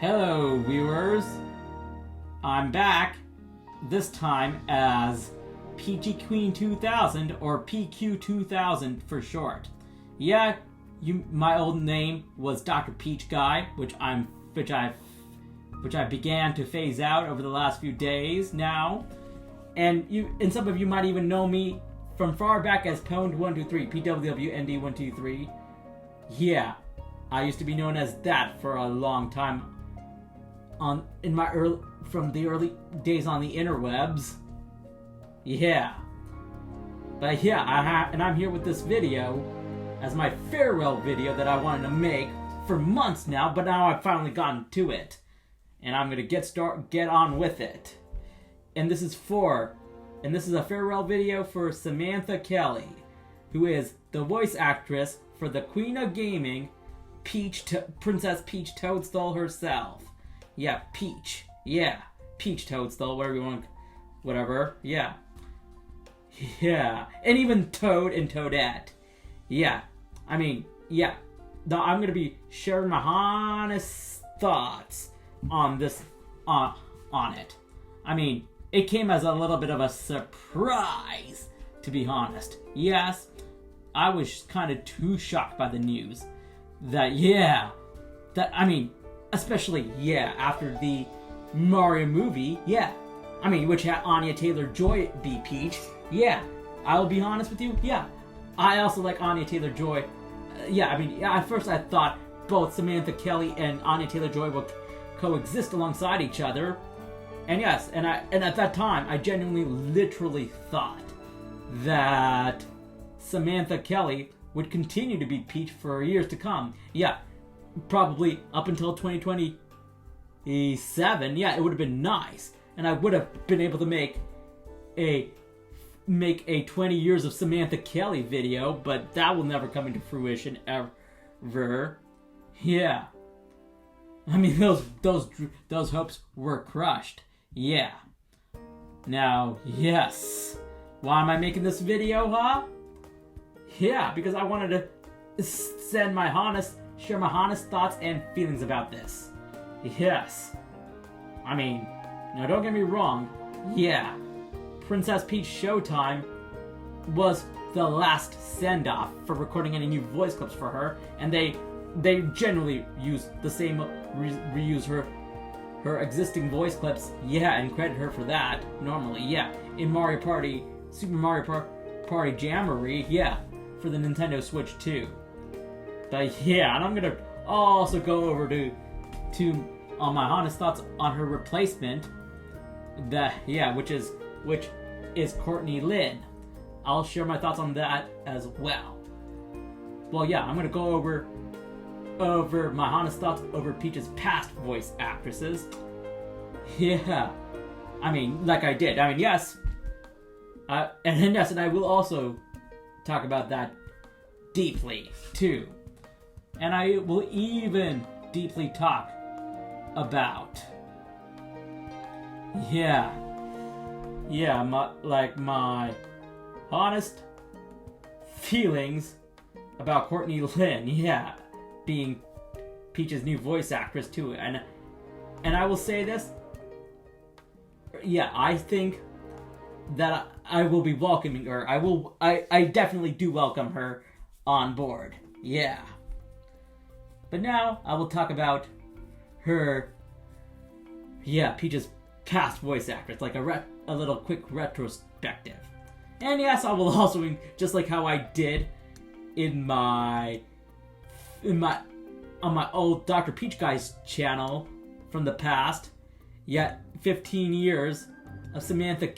Hello, viewers. I'm back, this time as Peachy Queen 2000, or PQ 2000 for short. Yeah, my old name was Dr. Peach Guy, which I began to phase out over the last few days now. And some of you might even know me from far back as Pwned123, PWWND123. Yeah, I used to be known as that for a long time from the early days on the interwebs. Yeah. But yeah, I'm here with this video as my farewell video that I wanted to make for months now, but now I've finally gotten to it. And I'm gonna get on with it. And this is a farewell video for Samantha Kelly, who is the voice actress for the Queen of Gaming, Princess Peach Toadstool herself. Yeah, Peach. Yeah, Peach Toadstool, whatever you want, whatever. Yeah. Yeah, and even Toad and Toadette. Yeah, I mean, yeah. I'm gonna be sharing my honest thoughts on this, on it. I mean, it came as a little bit of a surprise, to be honest. Yes, I was kind of too shocked by the news especially, after the Mario movie, which had Anya Taylor-Joy be Peach, I'll be honest with you, I also like Anya Taylor-Joy. At first I thought both Samantha Kelly and Anya Taylor-Joy would coexist alongside each other, and at that time, I genuinely, literally thought that Samantha Kelly would continue to be Peach for years to come. Yeah, probably up until 2027. Yeah, it would have been nice, and I would have been able to make a 20 years of Samantha Kelly video, but that will never come into fruition ever. Yeah, I mean those hopes were crushed. Yeah. Now, yes. Why am I making this video, huh? Yeah, because I wanted to share my honest thoughts and feelings about this. Yes. I mean, now don't get me wrong. Yeah. Princess Peach Showtime was the last send-off for recording any new voice clips for her, and they generally use the same, reuse her existing voice clips, and credit her for that, normally, in Super Mario Party Jamboree, for the Nintendo Switch 2. But and I'm gonna also go over to on my honest thoughts on her replacement, which is Courtney Lin. I'll share my thoughts on that as well. Well, I'm gonna go over my honest thoughts over Peach's past voice actresses. I mean, like I did. I mean, yes. And I will also talk about that deeply, too. And I will even deeply talk about, my honest feelings about Courtney Lin, being Peach's new voice actress too, and I will say this, I think that I will be welcoming her. I definitely do welcome her on board. But now I will talk about her, Peach's past voice actress, like a little quick retrospective. And yes, I will also, just like how I did on my old Dr. Peach Guy's channel from the past, 15 years of Samantha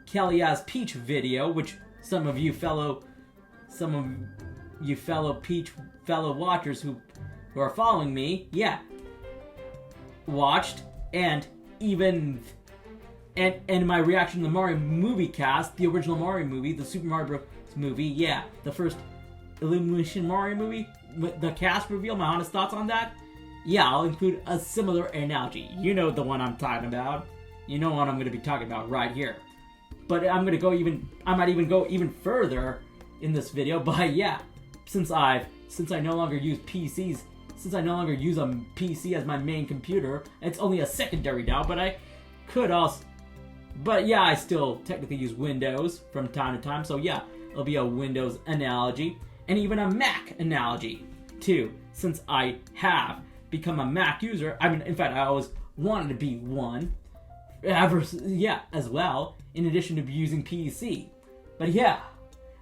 Kelly as Peach video, which some of you fellow Peach fellow watchers who are following me, watched, and even and my reaction to the Mario movie cast, the original Mario movie, the Super Mario Bros. Movie, the first Illumination Mario movie, with the cast reveal, my honest thoughts on that, I'll include a similar analogy. You know the one I'm talking about. You know what I'm going to be talking about right here. But I might even go even further in this video by, since I no longer use PCs since I no longer use a PC as my main computer, it's only a secondary now, but I could also... But yeah, I still technically use Windows from time to time, so yeah, it'll be a Windows analogy, and even a Mac analogy, too, since I have become a Mac user. I mean, in fact, I always wanted to be one, as well, in addition to using PC. But yeah,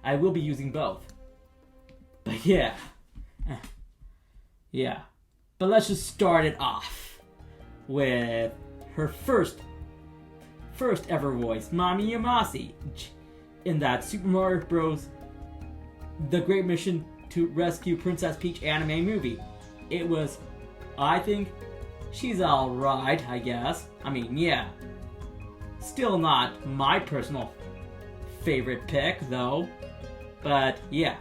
I will be using both. But yeah. Yeah. But let's just start it off with her first ever voice, Mami Yamase, in that Super Mario Bros. The Great Mission to Rescue Princess Peach anime movie. It was, I think, she's alright, I guess. I mean, yeah. Still not my personal favorite pick, though. But, yeah.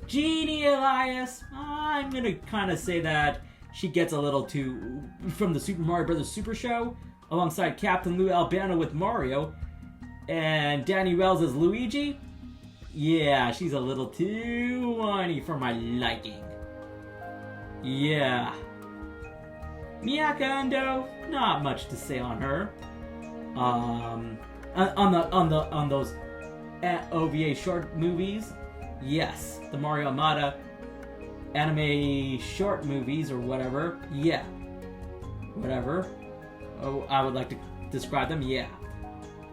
Jeannie Elias, I'm gonna kind of say that she gets a little too... From the Super Mario Bros. Super Show, alongside Captain Lou Albano with Mario, and Danny Wells as Luigi. Yeah, she's a little too whiny for my liking. Yeah. Miyaka Ando, not much to say on her. On those OVA short movies, yes, the Mario Amada anime short movies or whatever. Yeah, whatever. Oh, I would like to describe them. Yeah,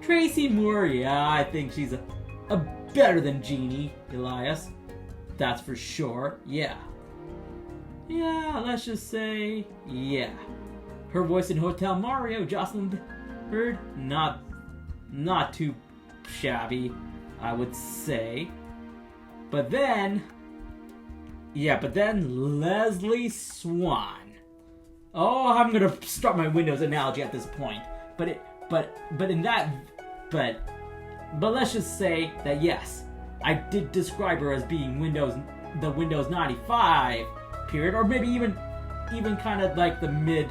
Tracy Moore. Yeah, I think she's a better than Jeannie Elias. That's for sure. Yeah. Yeah, let's just say, yeah. Her voice in Hotel Mario, Jocelyn Hurd, not too shabby, I would say. But then Leslie Swan. Oh, I'm gonna start my Windows analogy at this point. But let's just say that yes, I did describe her as being the Windows 95 period, or maybe even kind of like the mid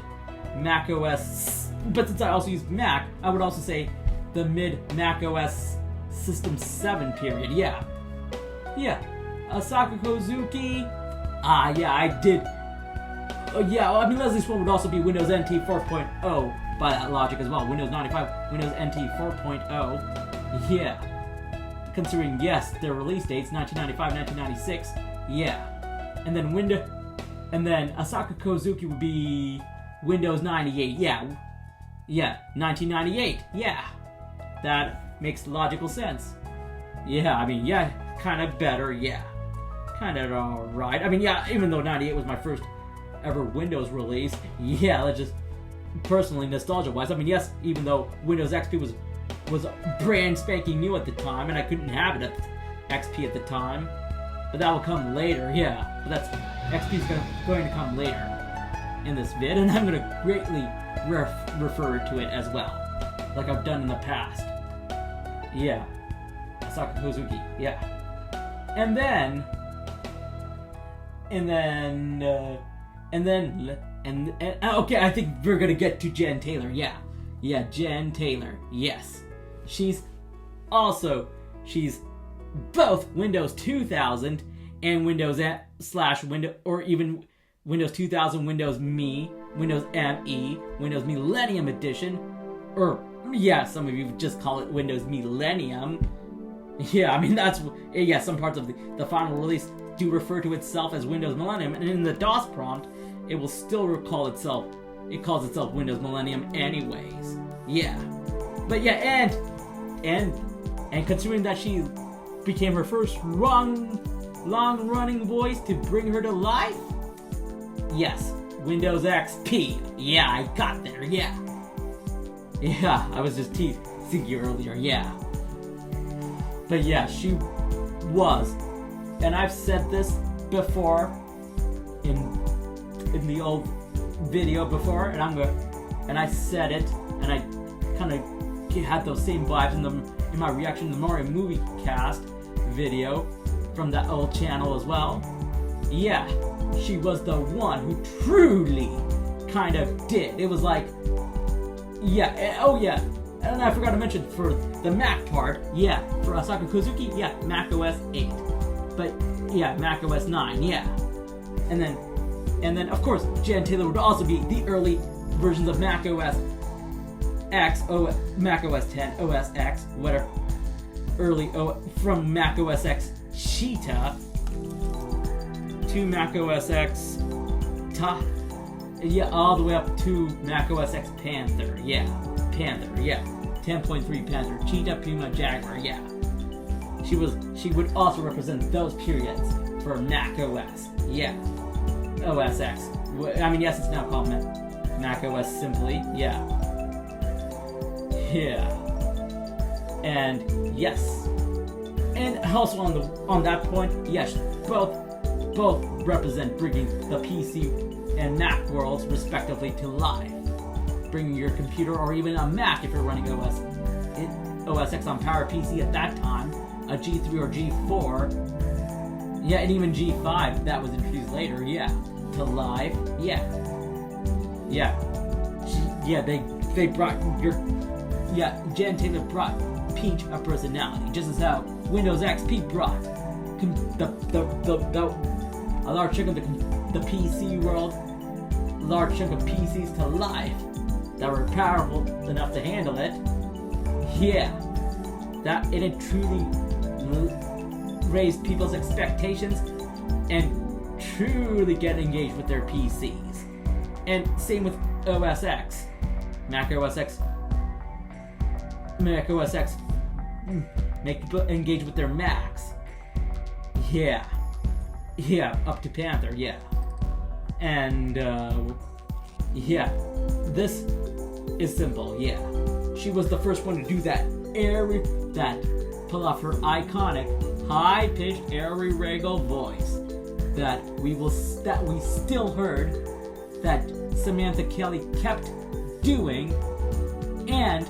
Mac OS. But since I also use Mac, I would also say the mid Mac OS System 7 period. Yeah. Asaka Kozuki. Yeah, I did. I mean, Leslie Swan would also be Windows NT 4.0 by that logic as well. Windows 95, Windows NT 4.0. Yeah. Considering, yes, their release dates, 1995, 1996. Yeah. And then Asaka Kozuki would be Windows 98. Yeah, 1998. Yeah. That makes logical sense. Yeah, I mean, yeah, kind of better. Yeah. Kind of alright. I mean, yeah, even though 98 was my first ever Windows release. Yeah, let's just personally nostalgia-wise. I mean, yes, even though Windows XP was brand spanking new at the time, and I couldn't have it at XP at the time. But that will come later, yeah. But that's XP's going to come later in this vid, and I'm going to greatly refer to it as well, like I've done in the past. Yeah, Asaka Kozuki. Yeah, and then okay, I think we're gonna get to Jen Taylor. Yeah, Jen Taylor. Yes, she's both Windows 2000 and Windows or even Windows 2000, Windows Me, Windows ME, Windows Millennium Edition, or yeah, some of you just call it Windows Millennium. Yeah, I mean some parts of the final release do refer to itself as Windows Millennium, and in the DOS prompt, it will still calls itself Windows Millennium anyways. Yeah, but yeah, and considering that she became her first long-running voice to bring her to life, yes, Windows XP. Yeah, I got there. Yeah, I was just teasing you earlier. Yeah, but yeah, she was, and I've said this before in the old video before, and I said it, and I kind of had those same vibes in my reaction to the Mario Movie Cast video from that old channel as well. Yeah, she was the one who truly kind of did. It was like, and I forgot to mention for the Mac part, yeah, for Asaka Kozuki, yeah, Mac OS 8. But, yeah, Mac OS 9, yeah. And then And then, of course, Jen Taylor would also be the early versions of Mac OS X, Mac OS 10, OS X, whatever. From Mac OS X Cheetah to Mac OS X all the way up to Mac OS X Panther. 10.3 Panther, Cheetah, Puma, Jaguar. She would also represent those periods for Mac OS. OS X. I mean, yes, it's now called Mac OS simply. And yes, and also on that point, yes, both represent bringing the PC and Mac worlds respectively to life. Bringing your computer or even a Mac if you're running OS X on PowerPC at that time, a G3 or G4, and even G5 that was introduced later, to live, they brought Jen Taylor brought Peach a personality, just as how Windows XP brought a large chunk of the PC world, a large chunk of PCs to life that were powerful enough to handle it. That it truly raised people's expectations and truly get engaged with their PCs. And same with OS X, Mac OS X, make people engage with their Macs. Up to Panther, And, this is simple, She was the first one to do that pull off her iconic, high-pitched, airy, regal voice that we still heard, that Samantha Kelly kept doing, and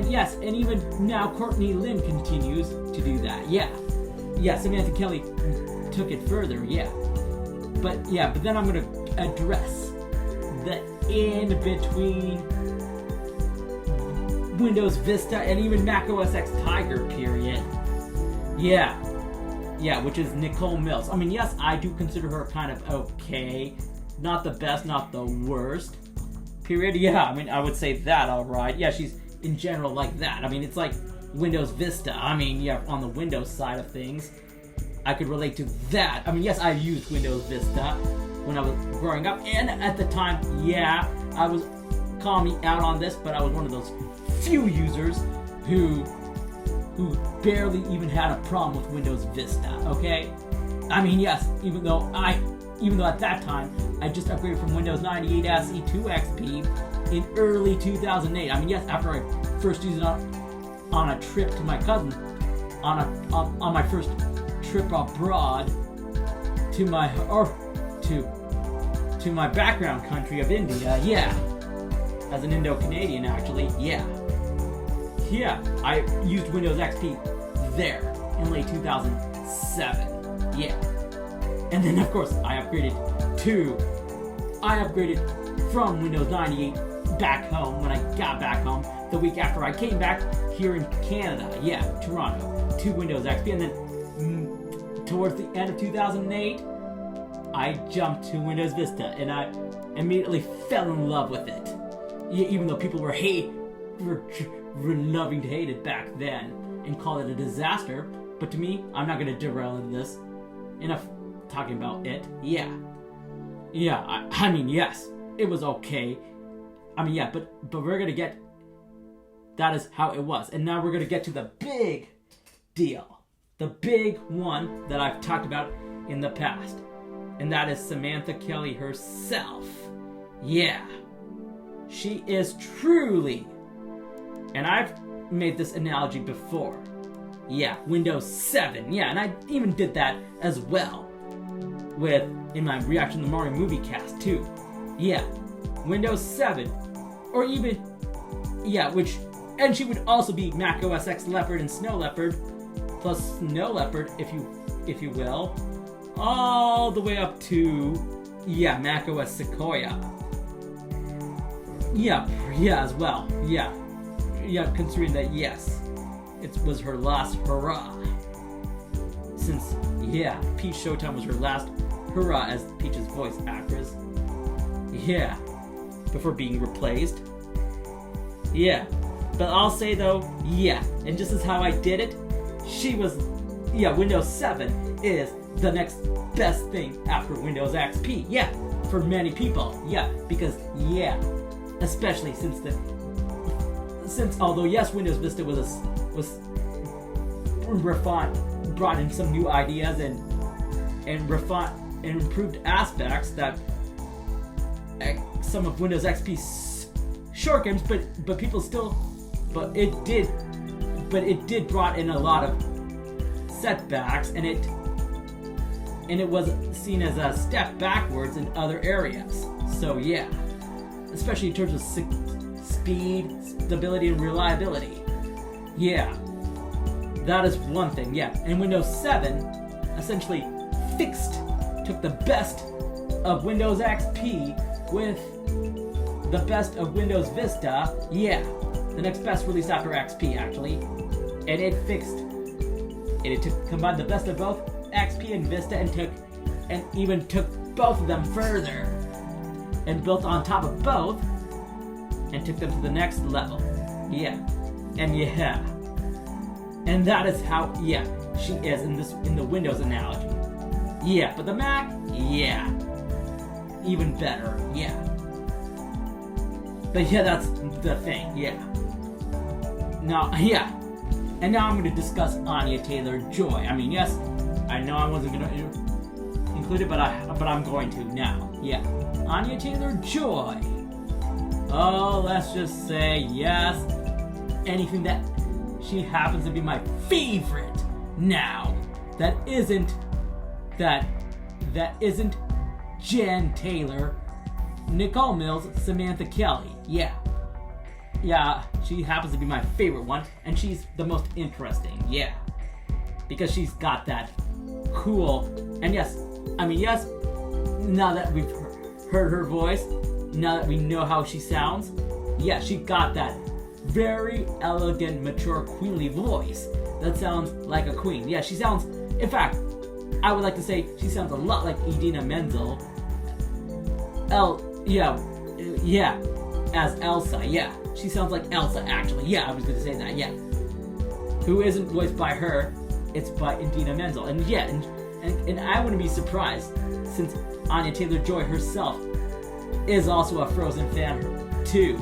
yes, and even now Courtney Lin continues to do that. Samantha Kelly took it further. But then I'm gonna address the in between Windows Vista and even Mac OS X Tiger period. Which is Nicole Mills. I mean, yes, I do consider her kind of okay, not the best, not the worst. Period. I mean, I would say that. All right. She's in general like that. I mean, it's like Windows Vista. I mean, on the Windows side of things, I could relate to that. I mean, yes, I used Windows Vista when I was growing up, and at the time, I was, call me out on this, but I was one of those few users who barely even had a problem with Windows Vista, okay? I mean, yes, even though at that time, I just upgraded from Windows 98 SE to XP in early 2008. I mean, yes, after I first used it on a trip to my cousin, on my first trip abroad to my background country of India, as an Indo-Canadian actually, I used Windows XP there in late 2007, and then of course I upgraded from Windows 98 back home when I got back home the week after I came back here in Canada, Toronto, to Windows XP, and then towards the end of 2008, I jumped to Windows Vista, and I immediately fell in love with it. Even though people were loving to hate it back then and call it a disaster, but to me, I'm not going to derail into this. Enough talking about it. I mean, yes, it was okay. I mean, but we're going to get... That is how it was. And now we're going to get to the big deal. The big one that I've talked about in the past. And that is Samantha Kelly herself. She is truly... And I've made this analogy before. Windows 7. And I even did that as well. In my reaction to the Mario movie cast too. Windows 7. Or even... And she would also be Mac OS X Leopard and Snow Leopard, plus Snow Leopard, if you will, all the way up to Mac OS Sequoia. As well. Considering that it was her last hurrah. Since Peach Showtime was her last hurrah as Peach's voice actress. Yeah. Before being replaced. Yeah. But I'll say though, yeah. And just as how I did it, she was... Yeah, Windows 7 is the next best thing after Windows XP. Yeah. For many people. Yeah. Because, yeah. Especially since although yes, Windows Vista was refined, brought in some new ideas and refined and improved aspects that some of Windows XP's shortcomings, but people still, but it did brought in a lot of setbacks, and it was seen as a step backwards in other areas. So yeah, especially in terms of speed, stability, and reliability. Yeah, that is one thing. Yeah, and Windows 7 essentially took the best of Windows XP with the best of Windows Vista. Yeah, the next best release after XP actually, and it combined the best of both XP and Vista and even took both of them further and built on top of both and took them to the next level. Yeah, and that is how she is in the Windows analogy. Yeah, but the Mac, yeah, even better. Yeah, but yeah, that's the thing. Yeah. Now, yeah, and now I'm going to discuss Anya Taylor-Joy. I mean, yes, I know I wasn't going to include it, but I'm going to now. Yeah, Anya Taylor-Joy. Oh, let's just say yes. Anything that she happens to be my favorite now. That isn't Jen Taylor, Nicole Mills, Samantha Kelly. Yeah. Yeah, she happens to be my favorite one, and she's the most interesting. Yeah. Because she's got that cool, and yes, now that we've heard her voice, now that we know how she sounds, yeah, she got that very elegant, mature, queenly voice that sounds like a queen. Yeah, she sounds, in fact, I would like to say she sounds a lot like Idina Menzel. As Elsa. Yeah, she sounds like Elsa, actually. Yeah, I was going to say that, yeah. Who isn't voiced by her, it's by Idina Menzel. And yeah, and I wouldn't be surprised, since Anya Taylor-Joy herself is also a Frozen fan too,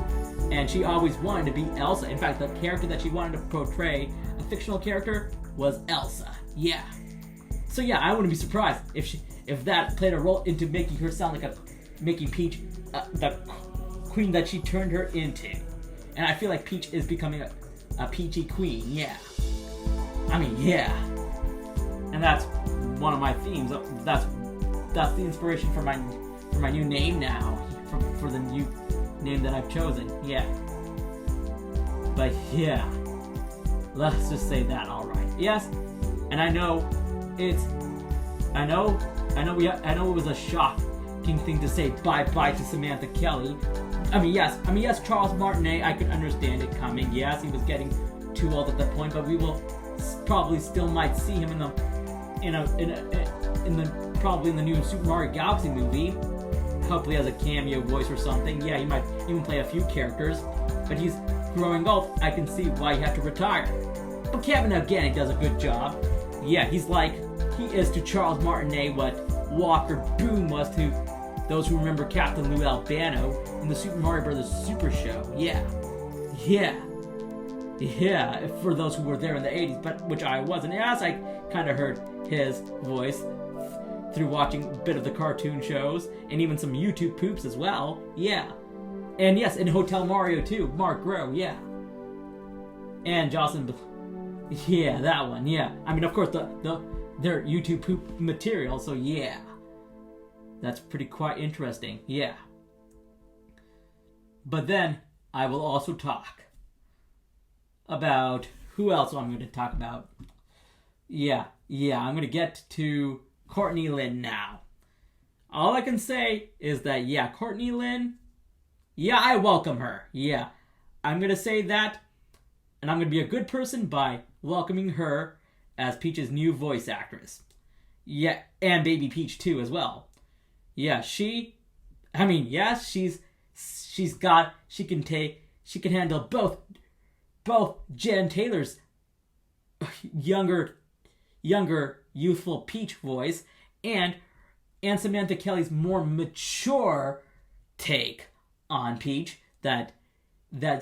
and she always wanted to be Elsa. In fact, the character that she wanted to portray, a fictional character, was Elsa. Yeah. So yeah, I wouldn't be surprised if that played a role into making her sound like making Peach the queen that she turned her into. And I feel like Peach is becoming a peachy queen. Yeah. I mean, yeah. And that's one of my themes. That's the inspiration for my new name now. For the new name that I've chosen. Yeah. But yeah. Let's just say that, alright. Yes. And I know it was a shocking thing to say bye-bye to Samantha Kelly. I mean, yes, Charles Martinet, I could understand it coming. Yes, he was getting too old at that point, but we will probably still might see him probably in the new Super Mario Galaxy movie. Hopefully as a cameo voice or something. Yeah, he might even play a few characters. But he's growing old. I can see why he had to retire. But Kevin Organic does a good job. Yeah, he is to Charles Martinet what Walker Boone was to those who remember Captain Lou Albano in the Super Mario Bros. Super Show. Yeah. For those who were there in the 80s, but which I wasn't. Yes, I kind of heard his voice through watching a bit of the cartoon shows and even some YouTube poops as well. Yeah. And yes, in Hotel Mario too, Mark Groh. Yeah. And Jocelyn. Yeah, that one. Yeah. I mean, of course, their YouTube poop material. So yeah. That's quite interesting, yeah. But then, I will also talk about, who else I'm going to talk about? Yeah, I'm going to get to Courtney Lin now. All I can say is that, yeah, Courtney Lin, yeah, I welcome her, yeah. I'm going to say that, and I'm going to be a good person by welcoming her as Peach's new voice actress. Yeah, and Baby Peach too as well. Yeah, she can handle both Jen Taylor's younger youthful Peach voice and Samantha Kelly's more mature take on Peach that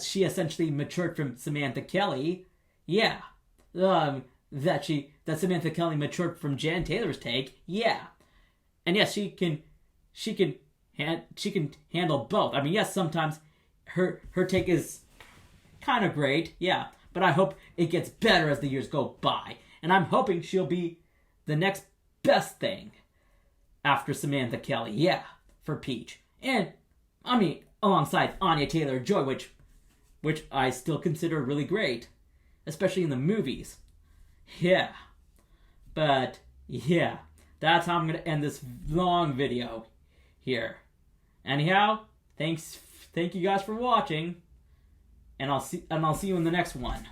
she essentially matured from Samantha Kelly. Yeah. That Samantha Kelly matured from Jen Taylor's take. Yeah. And yes, she can handle both. I mean, yes, sometimes her take is kind of great. Yeah. But I hope it gets better as the years go by. And I'm hoping she'll be the next best thing after Samantha Kelly. Yeah, for Peach. And, I mean, alongside Anya Taylor-Joy, which I still consider really great. Especially in the movies. Yeah. But, yeah. That's how I'm going to end this long video here. Anyhow, thank you guys for watching. And I'll see you in the next one.